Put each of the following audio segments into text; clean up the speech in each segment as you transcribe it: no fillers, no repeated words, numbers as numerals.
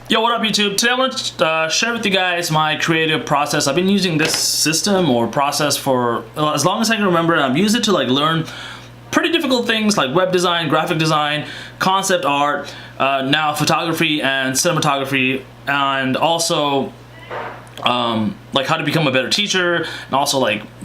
Yo, what up YouTube? Today I want to share with you guys my creative process. I've been using this system or process for as long as I can remember. I've used it to learn pretty difficult things like web design, graphic design, concept art, now photography and cinematography, and also how to become a better teacher, and also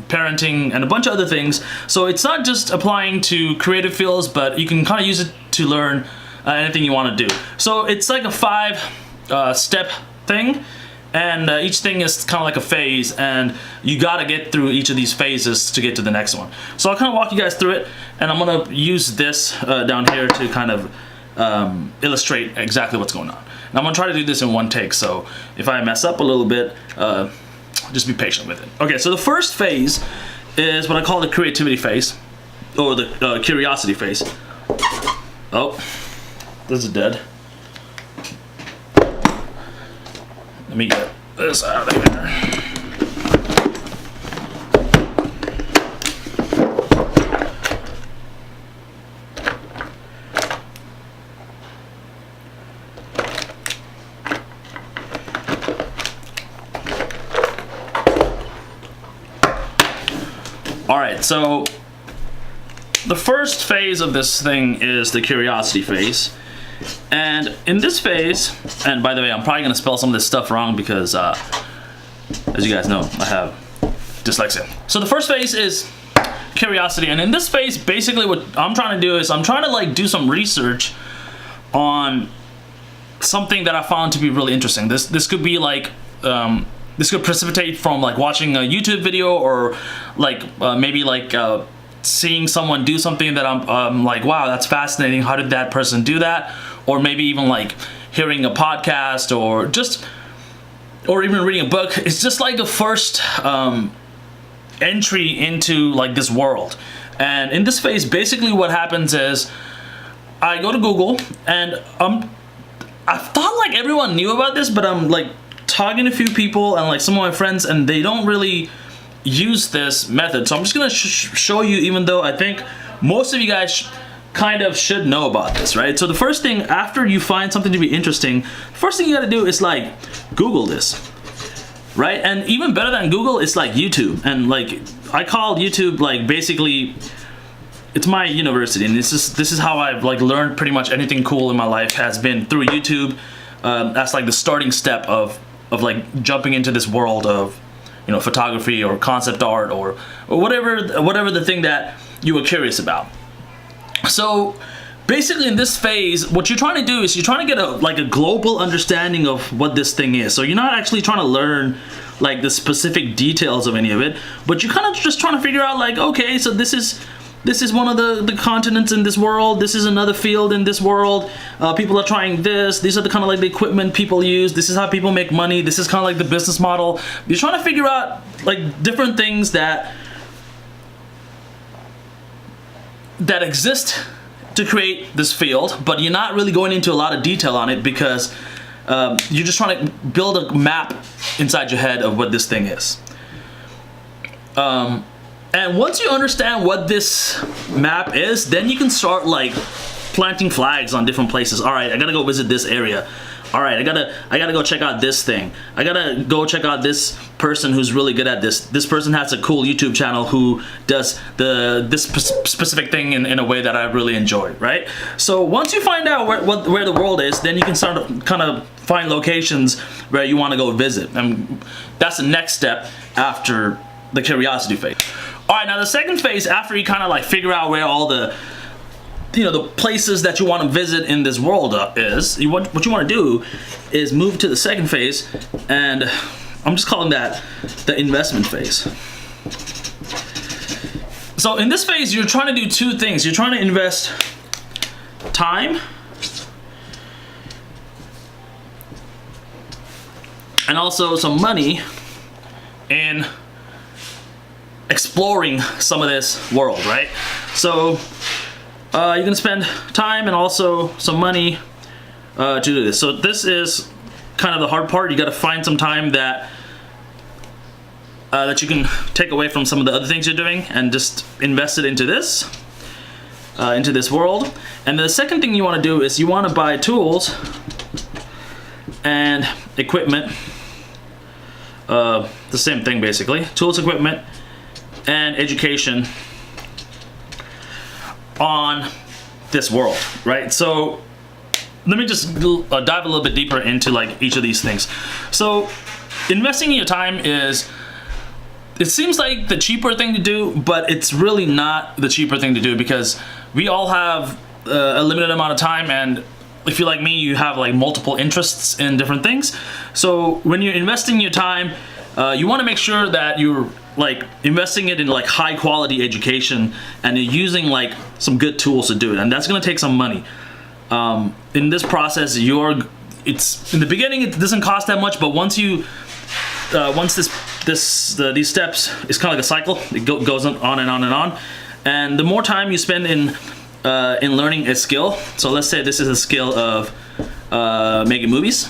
parenting and a bunch of other things. So it's not just applying to creative fields, but you can kind of use it to learn anything you want to do. So it's like a 5-step thing, and each thing is kind of like a phase, and you gotta get through each of these phases to get to the next one. So I'll kind of walk you guys through it, and I'm gonna use this down here to kind of illustrate exactly what's going on. And I'm gonna try to do this in one take, so if I mess up a little bit, just be patient with it. Okay, so the first phase is what I call the creativity phase, or the curiosity phase. Oh, this is dead. Let me get this out of here. Alright, so the first phase of this thing is the curiosity phase. And in this phase, and by the way, I'm probably going to spell some of this stuff wrong because, as you guys know, I have dyslexia. So the first phase is curiosity, and in this phase, basically what I'm trying to do is I'm trying to do some research on something that I found to be really interesting. This could be this could precipitate from watching a YouTube video, or maybe seeing someone do something that I'm like, wow, that's fascinating. How did that person do that? Or maybe even hearing a podcast, or even reading a book. It's just like the first entry into this world. And in this phase, basically what happens is I go to Google, and I thought everyone knew about this, but I'm talking to a few people and some of my friends, and they don't really use this method. So I'm just gonna show you, even though I think most of you guys kind of should know about this, right? So the first thing, after you find something to be interesting, first thing you gotta do is Google this, right? And even better than Google, it's YouTube. And I call YouTube basically, it's my university, and this is how I've learned pretty much anything cool in my life, has been through YouTube. That's the starting step of jumping into this world of photography or concept art, or whatever the thing that you were curious about. So basically in this phase, what you're trying to do is you're trying to get a global understanding of what this thing is. So you're not actually trying to learn the specific details of any of it, but you're kind of just trying to figure out okay, so this is one of the continents in this world. This is another field in this world. People are trying this. These are the kind of the equipment people use. This is how people make money. This is kind of the business model. You're trying to figure out different things that exist to create this field, but you're not really going into a lot of detail on it because you're just trying to build a map inside your head of what this thing is. And once you understand what this map is, then you can start planting flags on different places. All right, I gotta go visit this area. All right, I gotta go check out this thing. I gotta go check out this person who's really good at this. This person has a cool YouTube channel who does this specific thing in a way that I really enjoy, right? So once you find out where the world is, then you can start to kind of find locations where you want to go visit. And that's the next step after the curiosity phase. All right, now the second phase, after you kind of figure out where all the the places that you want to visit in this world is, what you want to do is move to the second phase, and I'm just calling that the investment phase. So in this phase, you're trying to do two things. You're trying to invest time and also some money in exploring some of this world, right? So you're gonna spend time and also some money to do this. So this is kind of the hard part. You got to find some time that you can take away from some of the other things you're doing and just invest it into this world. And the second thing you want to do is you want to buy tools and equipment. The same thing basically. Tools, equipment, and education on this world, right? So let me just dive a little bit deeper into like each of these things. So investing in your time is, it seems like the cheaper thing to do, but it's really not the cheaper thing to do, because we all have a limited amount of time, and if you're like me, you have like multiple interests in different things. So when you're investing your time, you want to make sure that you're like investing it in like high quality education, and you're using like some good tools to do it, and that's going to take some money. In this process, it's in the beginning it doesn't cost that much, but once these steps, it's kind of like a cycle. It goes on and on and on, and the more time you spend in learning a skill, so let's say this is a skill of making movies,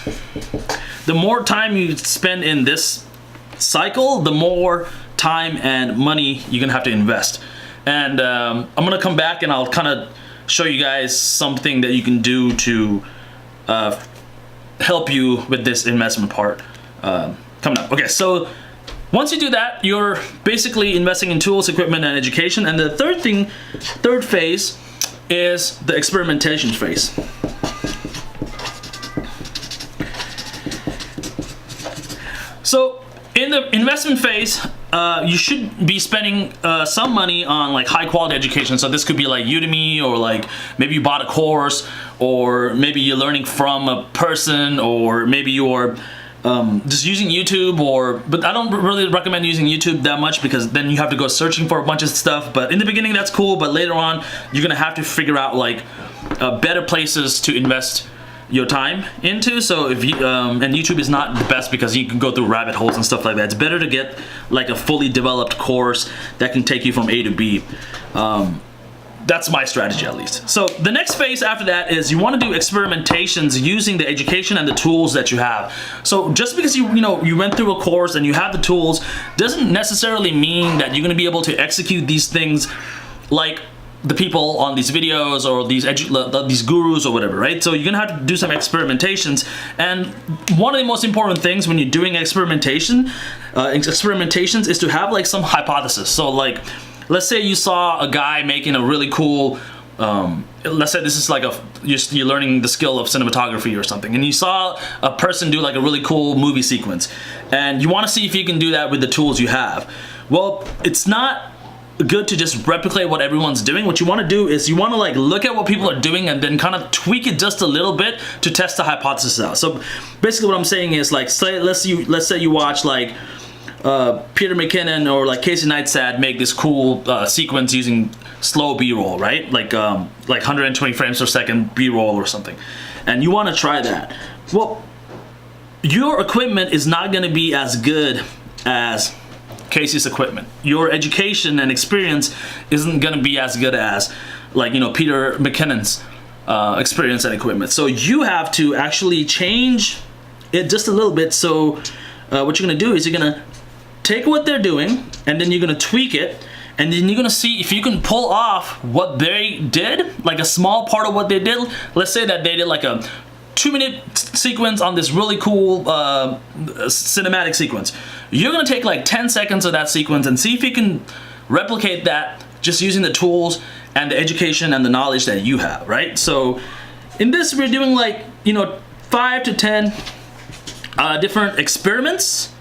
the more time you spend in this cycle, the more time and money you're gonna have to invest. And I'm gonna come back and I'll kind of show you guys something that you can do to help you with this investment part coming up. Okay, so once you do that, you're basically investing in tools, equipment, and education. And the third phase is the experimentation phase. So in the investment phase, you should be spending some money on like high quality education. So this could be like Udemy, or like maybe you bought a course, or maybe you're learning from a person, or maybe you're just using YouTube, but I don't really recommend using YouTube that much, because then you have to go searching for a bunch of stuff. But in the beginning that's cool, but later on you're gonna have to figure out like better places to invest your time into. So if you and YouTube is not the best, because you can go through rabbit holes and stuff like that. It's better to get like a fully developed course that can take you from A to B. That's my strategy, at least. So the next phase after that is you want to do experimentations using the education and the tools that you have. So just because you went through a course and you have the tools doesn't necessarily mean that you're going to be able to execute these things like the people on these videos or these gurus or whatever, right? So you're gonna have to do some experimentations, and one of the most important things when you're doing experimentations is to have like some hypothesis. So like, let's say you saw a guy making a really cool, let's say this is like you're learning the skill of cinematography or something, and you saw a person do like a really cool movie sequence, and you want to see if you can do that with the tools you have. Well, it's not good to just replicate what everyone's doing. What you want to do is you want to like look at what people are doing and then kind of tweak it just a little bit to test the hypothesis out. So basically what I'm saying is like, let's say you watch like Peter McKinnon or like Casey Neistat make this cool sequence using slow B-roll, right? Like 120 frames per second B-roll or something, and you want to try that. Well, your equipment is not going to be as good as Casey's equipment. Your education and experience isn't going to be as good as like Peter McKinnon's experience and equipment. So you have to actually change it just a little bit. So what you're going to do is you're going to take what they're doing, and then you're going to tweak it, and then you're going to see if you can pull off what they did, like a small part of what they did. Let's say that they did like a 2-minute sequence on this really cool cinematic sequence. You're gonna take like 10 seconds of that sequence and see if you can replicate that just using the tools and the education and the knowledge that you have, right? So in this, we're doing like 5 to 10 different experiments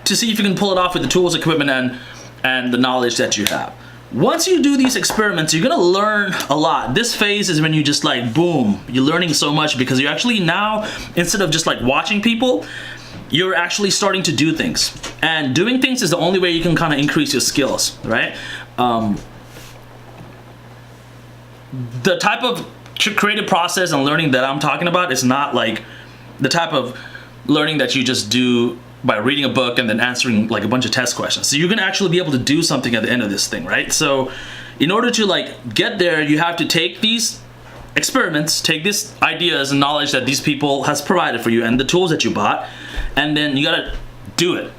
to see if you can pull it off with the tools, equipment, and the knowledge that you have. Once you do these experiments, you're gonna learn a lot. This phase is when you just like, boom, you're learning so much, because you're actually now, instead of just like watching people, you're actually starting to do things. And doing things is the only way you can kind of increase your skills, right? The type of creative process and learning that I'm talking about is not like the type of learning that you just do by reading a book and then answering like a bunch of test questions. So you're gonna actually be able to do something at the end of this thing, right? So in order to like get there, you have to take these experiments, take these ideas and knowledge that these people has provided for you and the tools that you bought, and then you gotta do it.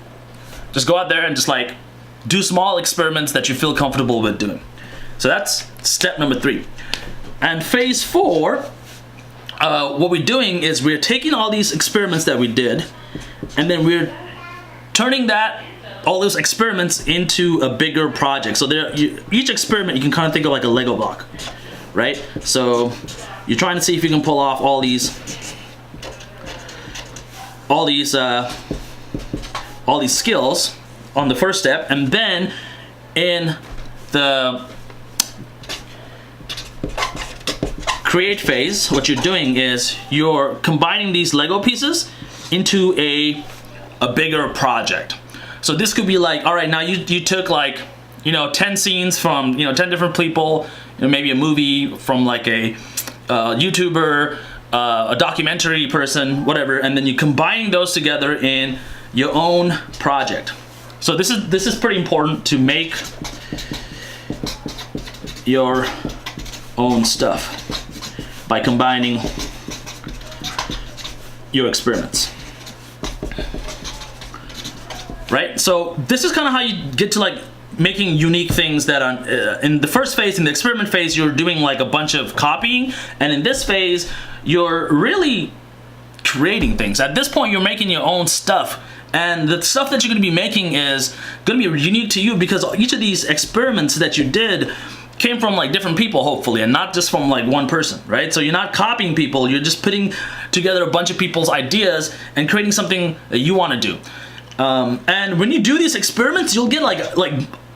Just go out there and just like do small experiments that you feel comfortable with doing. So that's step number 3. And phase 4 what we're doing is we're taking all these experiments that we did, and then we're turning all those experiments into a bigger project. So each experiment you can kind of think of like a Lego block, right? So you're trying to see if you can pull off all these skills on the first step, and then in the create phase, what you're doing is you're combining these Lego pieces into a bigger project. So this could be like, all right, now you took like, 10 scenes from 10 different people, maybe a movie from like a YouTuber, a documentary person, whatever, and then you combine those together in your own project. So this is pretty important to make your own stuff by combining your experiments. Right? So this is kind of how you get to like making unique things that are in the first phase, in the experiment phase, you're doing like a bunch of copying, and in this phase you're really creating things. At this point you're making your own stuff, and the stuff that you're going to be making is going to be unique to you because each of these experiments that you did came from like different people, hopefully, and not just from like one person, right? So you're not copying people, you're just putting together a bunch of people's ideas and creating something that you want to do. And when you do these experiments, you'll get like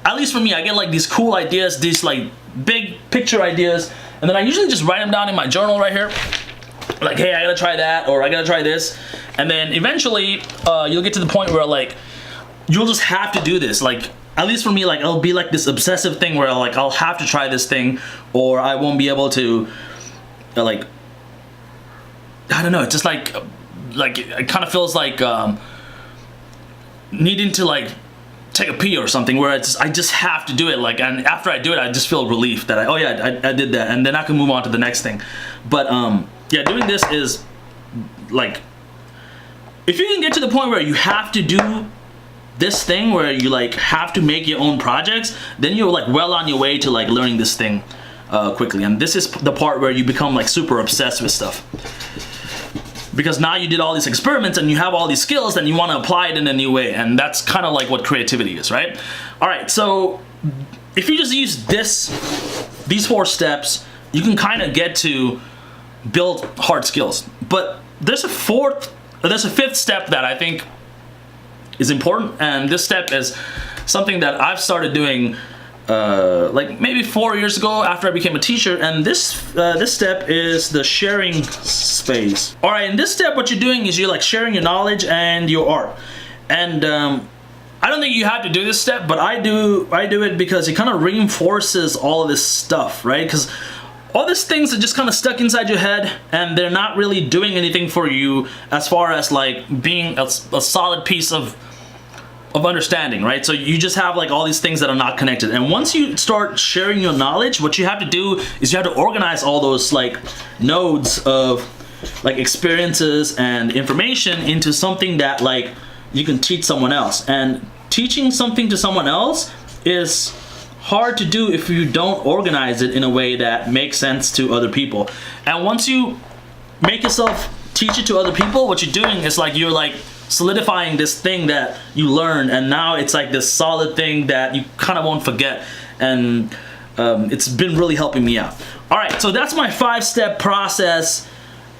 at least for me, I get like these cool ideas, these like big picture ideas, and then I usually just write them down in my journal right here. Like, hey, I gotta try that, or I gotta try this, and then eventually you'll get to the point where like you'll just have to do this. Like, at least for me, like it'll be like this obsessive thing where like I'll have to try this thing, or I won't be able to like, I don't know, it's just like it kind of feels like needing to like take a pee or something, where I just have to do it, like, and after I do it I just feel relief that I did that, and then I can move on to the next thing. But yeah, doing this is like, if you can get to the point where you have to do this thing where you like have to make your own projects, then you're like well on your way to like learning this thing quickly. And this is the part where you become like super obsessed with stuff, because now you did all these experiments and you have all these skills and you want to apply it in a new way, and that's kind of like what creativity is, right? All right, so if you just use these 4 steps, you can kind of get to build hard skills. But there's a 5th step that I think is important, and this step is something that I've started doing like maybe 4 years ago after I became a teacher, and this step is the sharing phase. All right, in this step what you're doing is you're like sharing your knowledge and your art, and I don't think you have to do this step, but I do it because it kind of reinforces all of this stuff, right? Because all these things are just kind of stuck inside your head, and they're not really doing anything for you as far as like being a solid piece of understanding, right? So you just have like all these things that are not connected. And once you start sharing your knowledge, what you have to do is you have to organize all those like nodes of like experiences and information into something that like you can teach someone else. And teaching something to someone else is hard to do if you don't organize it in a way that makes sense to other people. And once you make yourself teach it to other people, what you're doing is like you're like solidifying this thing that you learned, and now it's like this solid thing that you kind of won't forget, and it's been really helping me out. All right, so that's my 5-step process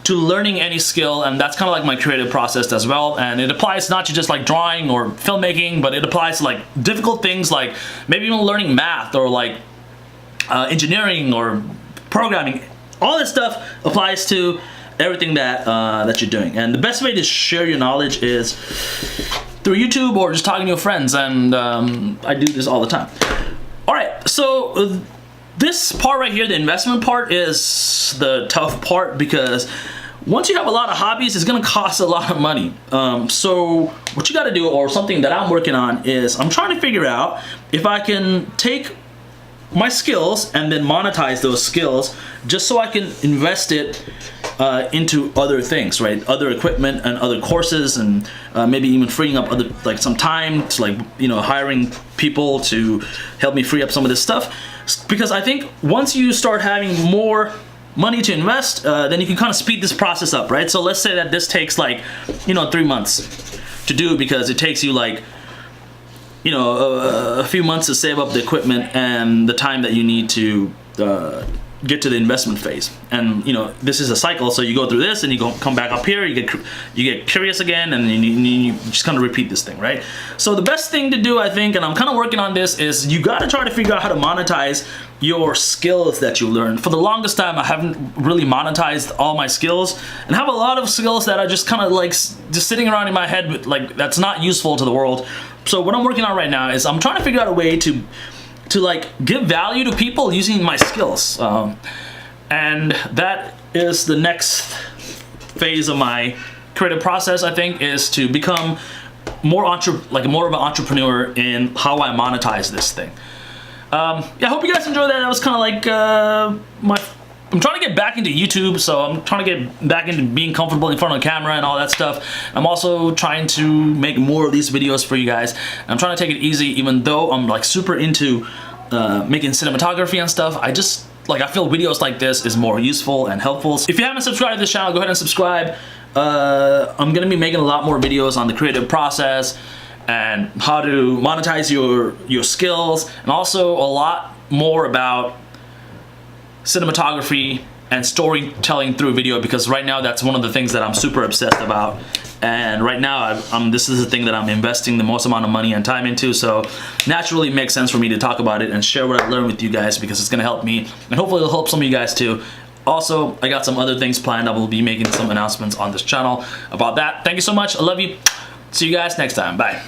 to learning any skill, and that's kind of like my creative process as well. And it applies not to just like drawing or filmmaking, but it applies to like difficult things like maybe even learning math or like engineering or programming. All this stuff applies to everything that that you're doing. And the best way to share your knowledge is through YouTube or just talking to your friends, and I do this all the time. All right, so this part right here, the investment part, is the tough part, because once you have a lot of hobbies, it's gonna cost a lot of money. So what you gotta do, or something that I'm working on, is I'm trying to figure out if I can take my skills and then monetize those skills, just so I can invest it into other things, right? Other equipment and other courses, and maybe even freeing up other, like some time to like, you know, hiring people to help me free up some of this stuff. Because I think once you start having more money to invest, then you can kind of speed this process up, right? So let's say that this takes like, 3 months to do because it takes you like, a few months to save up the equipment and the time that you need to get to the investment phase. And this is a cycle, so you go through this and you come back up here, you get curious again, and you just kind of repeat this thing, right? So the best thing to do, I think, and I'm kind of working on this, is you got to try to figure out how to monetize your skills that you learned. For the longest time, I haven't really monetized all my skills, and have a lot of skills that are just kind of like just sitting around in my head, like that's not useful to the world. So what I'm working on right now is I'm trying to figure out a way to like give value to people using my skills, and that is the next phase of my creative process. I think is to become more of an entrepreneur in how I monetize this thing. Yeah, I hope you guys enjoyed that. That was kind of like I'm trying to get back into YouTube, so I'm trying to get back into being comfortable in front of the camera and all that stuff. I'm also trying to make more of these videos for you guys. I'm trying to take it easy, even though I'm like super into making cinematography and stuff. I feel videos like this is more useful and helpful. If you haven't subscribed to this channel, go ahead and subscribe. I'm gonna be making a lot more videos on the creative process and how to monetize your skills, and also a lot more about cinematography and storytelling through video, because right now that's one of the things that I'm super obsessed about, and right now this is the thing that I'm investing the most amount of money and time into, so naturally it makes sense for me to talk about it and share what I learned with you guys, because it's gonna help me, and hopefully it'll help some of you guys too. Also, I got some other things planned. I will be making some announcements on this channel about that. Thank you so much. I love you. See you guys next time. Bye.